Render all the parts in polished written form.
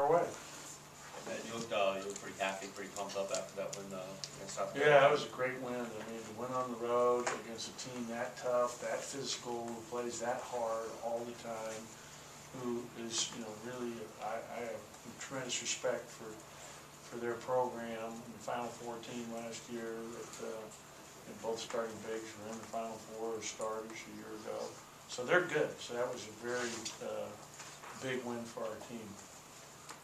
our way. And you looked pretty happy, pretty pumped up after that win against South Carolina. Yeah, it was a great win. I mean, to win on the road against a team that tough, that physical, who plays that hard all the time, who is, really, I have tremendous respect for their program. The Final Four team last year, and both starting bigs were in the Final Four as starters a year ago. So they're good. So that was a very big win for our team.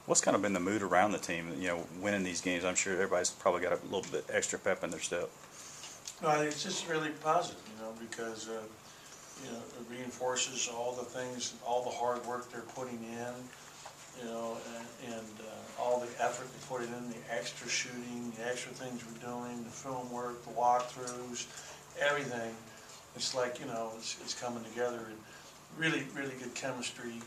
What's kind of been the mood around the team, winning these games? I'm sure everybody's probably got a little bit extra pep in their step. No, I think it's just really positive, because, it reinforces all the things, all the hard work they're putting in, and all the effort they put in, the extra shooting, the extra things we're doing, the film work, the walkthroughs, everything. It's like, it's coming together, and really, really good chemistry,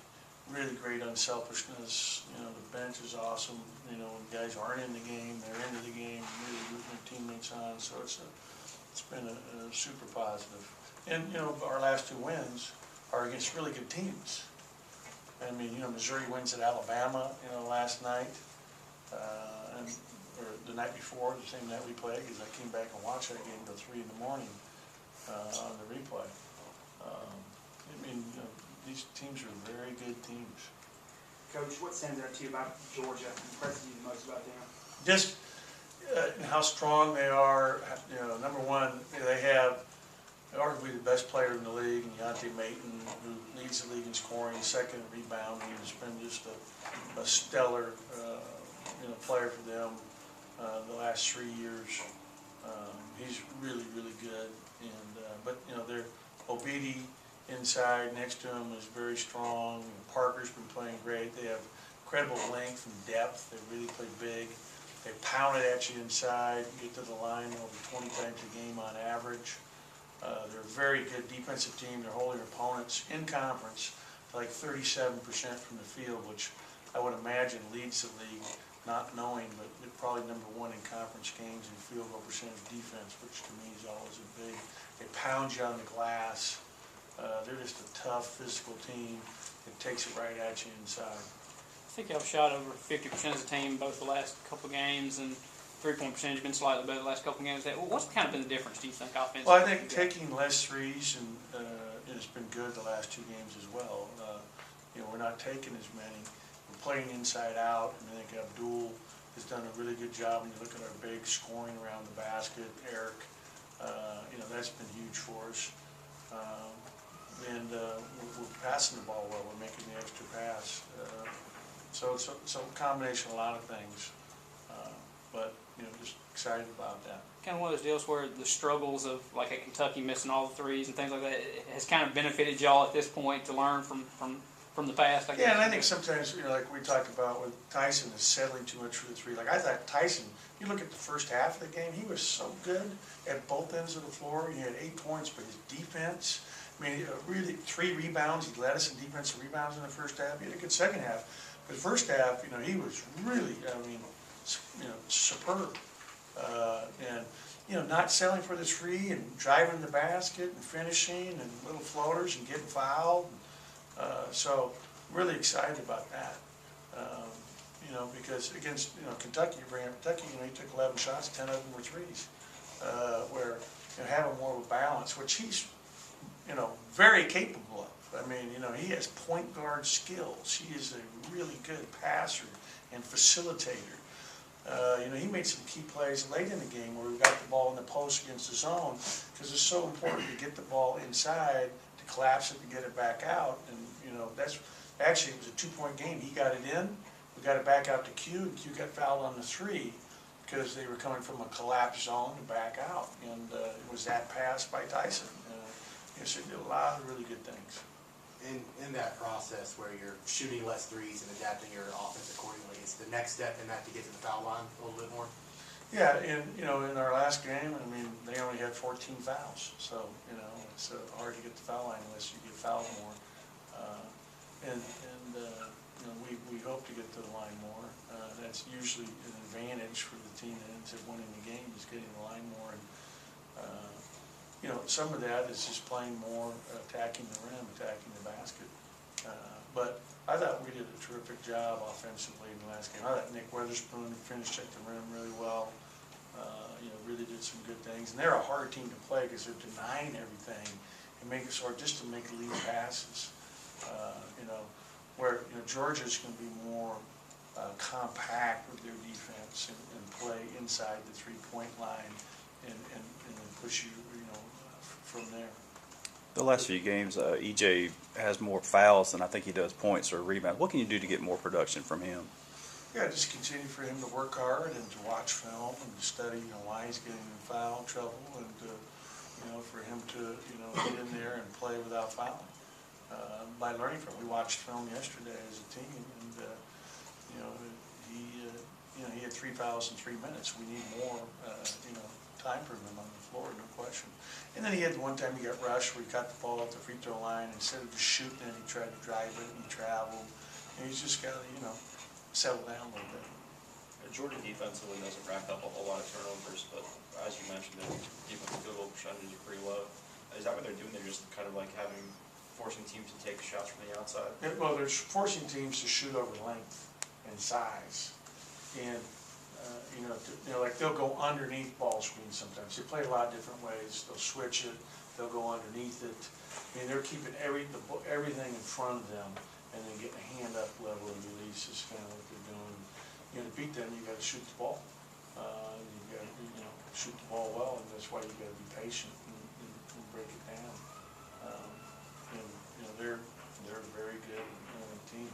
really great unselfishness. The bench is awesome. When guys aren't in the game, they're into the game, really rooting their teammates on. So it's been a super positive. And, our last two wins are against really good teams. I mean, Missouri wins at Alabama, last night, or the night before, the same night we played, because I came back and watched that game till 3 in the morning on the replay. I mean, these teams are very good teams. Coach, what stands out to you about Georgia, impresses you the most about them? Just how strong they are. Number one, they have arguably the best player in the league, Deontay Mayton, who leads the league in scoring, second in rebounding. He's been just a stellar player for them the last 3 years. He's really, really good. But they're Obidi inside next to him is very strong. Parker's been playing great. They have incredible length and depth. They really play big. They pound it at you inside, get to the line over 20 times a game on average. They're a very good defensive team. They're holding opponents in conference to like 37% from the field, which I would imagine leads the league, not knowing, but they're probably number one in conference games in field goal percentage defense, which to me is always a big. They pound you on the glass. They're just a tough, physical team that takes it right at you inside. I think y'all shot over 50% as a team both the last couple of games, and three-point percentage has been slightly better the last couple of games. What's kind of been the difference, do you think, offensively? Well, I think taking less threes and has been good the last 2 games as well. We're not taking as many. We're playing inside out, and I think Abdul has done a really good job. When you look at our big scoring around the basket, Eric, that's been huge for us. And we're passing the ball well. We're making the extra pass. So it's a combination of a lot of things. But just excited about that. Kind of one of those deals where the struggles of like a Kentucky missing all the threes and things like that has kind of benefited y'all at this point to learn from the past, I guess. Yeah, and I think sometimes, like we talked about with Tyson is settling too much for the three. Like I thought Tyson, you look at the first half of the game, he was so good at both ends of the floor. He had 8 points, but his defense, really 3 rebounds. He led us in defensive rebounds in the first half. He had a good second half. But the first half, he was really, superb. And, not selling for the three and driving the basket and finishing and little floaters and getting fouled. So really excited about that. Because against, Kentucky, you bring up Kentucky, he took 11 shots, 10 of them were threes. Where, having more of a balance, which he's, very capable of. He has point guard skills. He is a really good passer and facilitator. He made some key plays late in the game where we got the ball in the post against the zone, because it's so important to get the ball inside, to collapse it, to get it back out. And, that's actually, it was a 2-point game. He got it in, we got it back out to Q, and Q got fouled on the 3 because they were coming from a collapse zone to back out. And it was that pass by Tyson. So he did a lot of really good things. In that process where you're shooting less threes and adapting your offense accordingly, is the next step in that to get to the foul line a little bit more? Yeah, and in our last game, they only had 14 fouls, so it's hard to get the foul line unless you get fouled more. We hope to get to the line more. That's usually an advantage for the team that ends up winning the game, is getting the line more. And some of that is just playing more, attacking the rim, attacking the basket. But I thought we did a terrific job offensively in the last game. I thought Nick Weatherspoon finished at the rim really well. Really did some good things. And they're a hard team to play because they're denying everything and make it sort of just to make lead passes. Where Georgia's going to be more compact with their defense and play inside the 3-point line and then push you from there. The last few games, EJ has more fouls than I think he does points or rebounds. What can you do to get more production from him? Yeah, just continue for him to work hard and to watch film and to study, why he's getting in foul trouble and for him to, get in there and play without fouling. By learning from him. We watched film yesterday as a team and, he had 3 fouls in 3 minutes. We need more, time for him on the floor, no question. And then he had the one time he got rushed where he got the ball at the free throw line. Instead of just shooting it, he tried to drive it and he traveled. And he's just got to, settle down a little bit. Georgia defensively doesn't rack up a whole lot of turnovers, but as you mentioned, their defensive field goal percentages are pretty low. Is that what they're doing? They're just kind of like forcing teams to take shots from the outside? Well, they're forcing teams to shoot over length and size. And, like they'll go underneath ball screens sometimes. They play a lot of different ways. They'll switch it. They'll go underneath it. I mean, they're keeping everything in front of them and then getting a hand up level and release is kind of what they're doing. To beat them, you got to shoot the ball. You got to, shoot the ball well, and that's why you got to be patient and break it down. They're a very good team.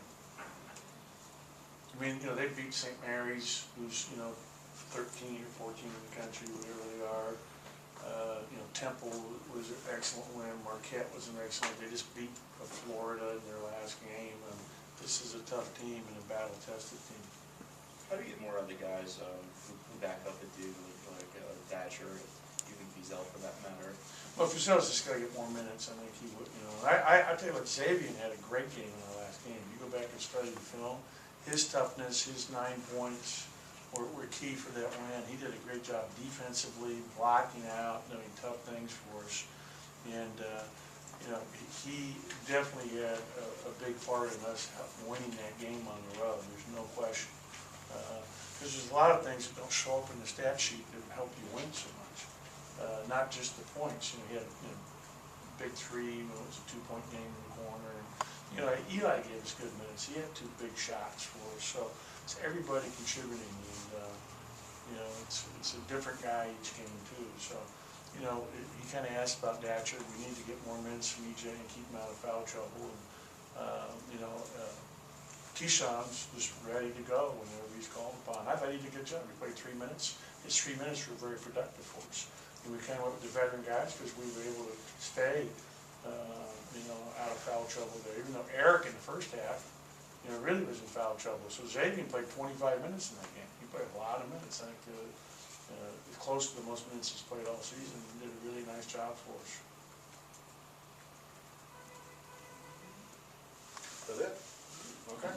I mean, they beat St. Mary's, who's 13 or 14 in the country, whatever they are. Temple was an excellent win. Marquette was an excellent. They just beat Florida in their last game. And this is a tough team and a battle-tested team. How do you get more out of the guys who back up the dude like Thatcher, even Fizel for that matter? Well, Fizel's just got to get more minutes. I think he would. I tell you what, Xavier had a great game in the last game. You go back and study the film. His toughness, his 9 points were key for that win. He did a great job defensively, blocking out, doing tough things for us. And, he definitely had a big part in us winning that game on the road. There's no question. Because there's a lot of things that don't show up in the stat sheet that help you win so much. Not just the points. He had big 3, it was a 2-point game in the corner. And, Eli gave us good minutes. He had 2 big shots for us. So it's everybody contributing. And, it's a different guy each game too. So, he kind of asked about Datcher. We need to get more minutes from EJ and keep him out of foul trouble. And, Keyshawn's just ready to go whenever he's called upon. I thought he did a good job. He played 3 minutes. His 3 minutes were very productive for us. And we kind of went with the veteran guys because we were able to stay, out of foul trouble there. Even though Eric in the first half, really was in foul trouble. So Xavier played 25 minutes in that game. He played a lot of minutes. I think close to the most minutes he's played all season. He did a really nice job for us. That's it? Okay.